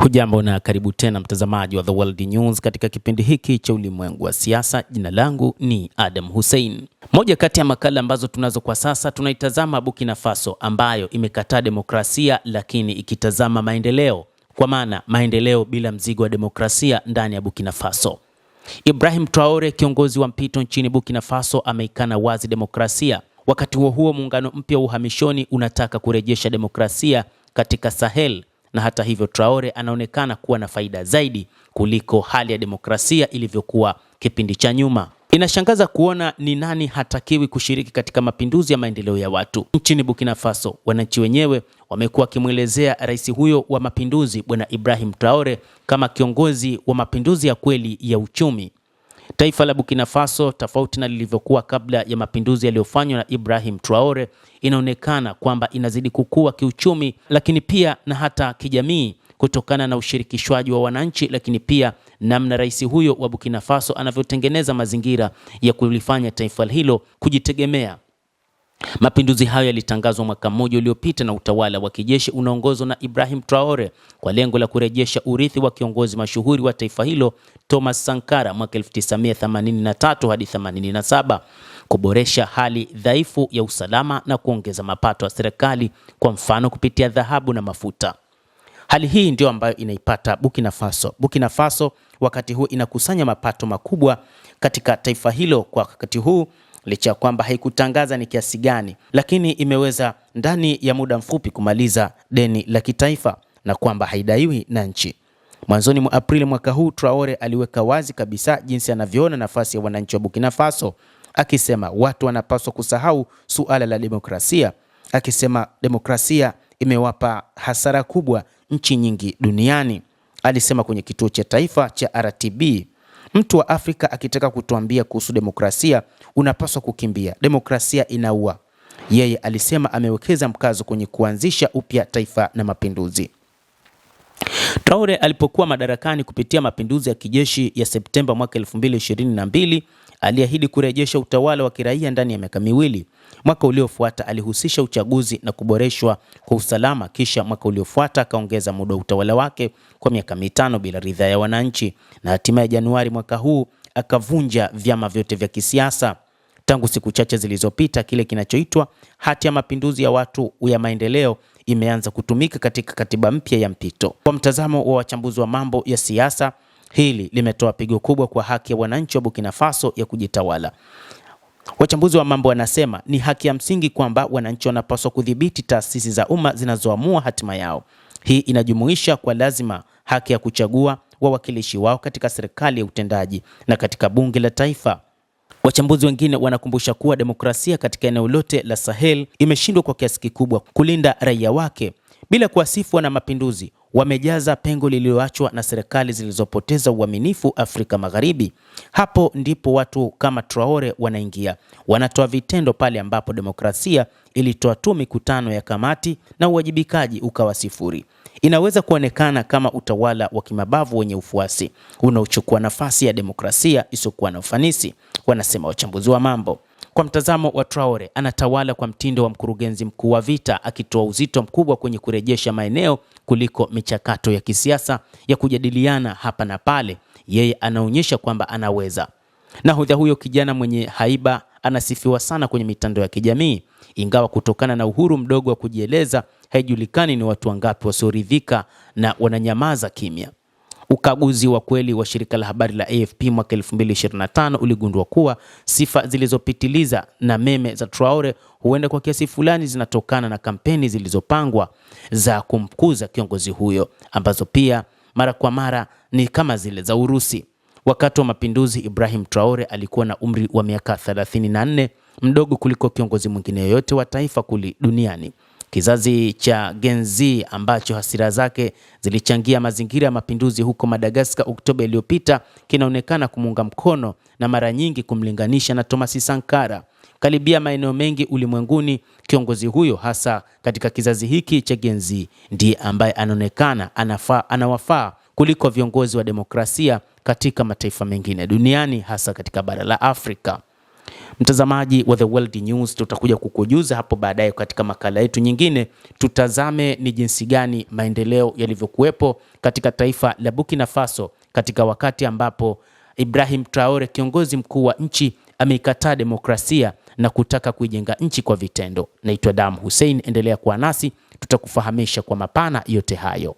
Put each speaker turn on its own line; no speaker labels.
Hujambo na karibu tena mtazamaji wa The World News katika kipindi hiki cha ulimwengu wa siasa. Jina langu ni Adam Hussein. Moja kati ya makala ambazo tunazo kwa sasa, tunaitazama Burkina Faso ambayo imekataa demokrasia lakini ikitazama maendeleo, kwa maana maendeleo bila mzigo wa demokrasia ndani ya Burkina Faso. Ibrahim Traore, kiongozi wa mpito nchini Burkina Faso, ameikana wazi demokrasia. Wakati huo muungano mpya wa uhamishoni unataka kurejesha demokrasia katika Sahel. Na hata hivyo Traore anaonekana kuwa na faida zaidi kuliko hali ya demokrasia ilivyokuwa kipindi cha nyuma. Inashangaza kuona ni nani hatakiwi kushiriki katika mapinduzi ya maendeleo ya watu nchini Burkina Faso. Wananchi wenyewe wamekuwa wakimwelezea rais huyo wa mapinduzi Bwana Ibrahim Traore kama kiongozi wa mapinduzi ya kweli ya uchumi. Taifa la Burkina Faso, tofauti na lilivyokuwa kabla ya mapinduzi yaliyofanywa na Ibrahim Traore, inaonekana kwamba inazidi kukua kiuchumi, lakini pia na hata kijamii, kutokana na ushirikishwaji wa wananchi, lakini pia namna rais huyo wa Burkina Faso anavyotengeneza mazingira ya kulifanya taifa hilo kujitegemea. Mapinduzi hayo yalitangazwa mwaka mmoja uliopita na utawala wa kijeshi unaongozwa na Ibrahim Traore kwa lengo la kurejesha urithi wa kiongozi mashuhuri wa taifa hilo Thomas Sankara mwaka 1983 hadi 87, kuboresha hali dhaifu ya usalama na kuongeza mapato ya serikali, kwa mfano kupitia dhahabu na mafuta. Hali hii ndio ambayo inaipata Burkina Faso. Burkina Faso wakati huu inakusanya mapato makubwa katika taifa hilo kwa wakati huu, licha ya kwamba haikutangaza ni kiasi gani, lakini imeweza ndani ya muda mfupi kumaliza deni la kitaifa na kwamba haidaiwi na nchi. Mwanzoni mwa Aprili mwaka huu, Traore aliweka wazi kabisa jinsi anavyoona nafasi ya wananchi wa Burkina Faso, akisema watu wanapaswa kusahau suala la demokrasia, akisema demokrasia imewapa hasara kubwa nchi nyingi duniani. Alisema kwenye kituo cha taifa cha RTB, mtu wa Afrika akitaka kutuambia kuhusu demokrasia unapaswa kukimbia, demokrasia inaua. Yeye alisema amewekeza mkazo kwenye kuanzisha upya taifa na mapinduzi. Traore alipokuwa madarakani kupitia mapinduzi ya kijeshi ya Septemba mwaka 2022, aliahidi kurejesha utawala wa kiraia ndani ya miaka miwili. Mwaka uliofuata alihusisha uchaguzi na kuboreshwa kwa usalama, kisha mwaka uliofuata akaongeza muda wa utawala wake kwa miaka 5 bila ridhaa ya wananchi, na hatimaye Januari mwaka huu akavunja vyama vyote vya kisiasa. Tangu siku chache zilizopita, kile kinachoitwa hati ya mapinduzi ya watu ya maendeleo imeanza kutumika katika katiba mpya ya mpito. Kwa mtazamo wa wachambuzi wa mambo ya siasa, hili limetoa pigo kubwa kwa haki ya wananchi wa Burkina Faso ya kujitawala. Wachambuzi wa mambo wanasema ni haki ya msingi kwamba wananchi wanapaswa kudhibiti taasisi za umma zinazoamua hatima yao. Hii inajumuisha kwa lazima haki ya kuchagua wawakilishi wao katika serikali ya utendaji na katika bunge la taifa. Wachambuzi wengine wanakumbusha kuwa demokrasia katika eneo lote la Sahel imeshindwa kwa kiasi kikubwa kulinda raia wake. Bila kuasifu na mapinduzi, wamejaza pengo lililoachwa na serikali zilizopoteza uaminifu Afrika Magharibi. Hapo ndipo watu kama Traore wanaingia. Wanatoa vitendo pale ambapo demokrasia ilitoa tu mikutano ya kamati na uwajibikaji ukawa sifuri. Inaweza kuonekana kama utawala wa kimabavu wenye ufuasi unaochukua nafasi ya demokrasia isiyokuwa na ufanisi, wanasema wachambuzi wa mambo. Kwa mtazamo wa Traore, anatawala kwa mtindo wa mkurugenzi mkuu wa vita, akitoa uzito mkubwa kwenye kurejesha maeneo kuliko michakato ya kisiasa ya kujadiliana hapa na pale. Yeye anaonyesha kwamba anaweza. Nahodha huyo kijana mwenye haiba anasifiwa sana kwenye mitandao ya kijamii, ingawa kutokana na uhuru mdogo wa kujieleza haijulikani ni watu wangapi wasioridhika na wananyamaza kimya. Ukaguzi wa kweli wa shirika la habari la AFP mwaka 2025 uligundua kuwa sifa zilizopitiliza na meme za Traore huenda kwa kiasi fulani zinatokana na kampeni zilizopangwa za kumkuza kiongozi huyo, ambazo pia mara kwa mara ni kama zile za Urusi. Wakati wa mapinduzi, Ibrahim Traore alikuwa na umri wa miaka 34, mdogo kuliko kiongozi mwingine yoyote wa taifa kuli duniani. Kizazi cha Gen Z ambacho hasira zake zilichangia mazingira ya mapinduzi huko Madagascar Oktoba iliyopita kinaonekana kumuunga mkono na mara nyingi kumlinganisha na Thomas Sankara. Karibia maeneo mengi ulimwenguni, kiongozi huyo hasa katika kizazi hiki cha Gen Z ndiye ambaye anaonekana anawafaa kuliko viongozi wa demokrasia katika mataifa mengine duniani, hasa katika bara la Afrika. Mtazamaji wa The World News, tutakuja kukujuza hapo baadaye katika makala yetu nyingine. Tutazame ni jinsi gani maendeleo yalivyokuwepo katika taifa la Burkina Faso katika wakati ambapo Ibrahim Traore, kiongozi mkuu wa nchi, ameikataa demokrasia na kutaka kuijenga nchi kwa vitendo. Naitwa Adam Hussein, endelea kuwa nasi, tutakufahamisha kwa mapana yote hayo.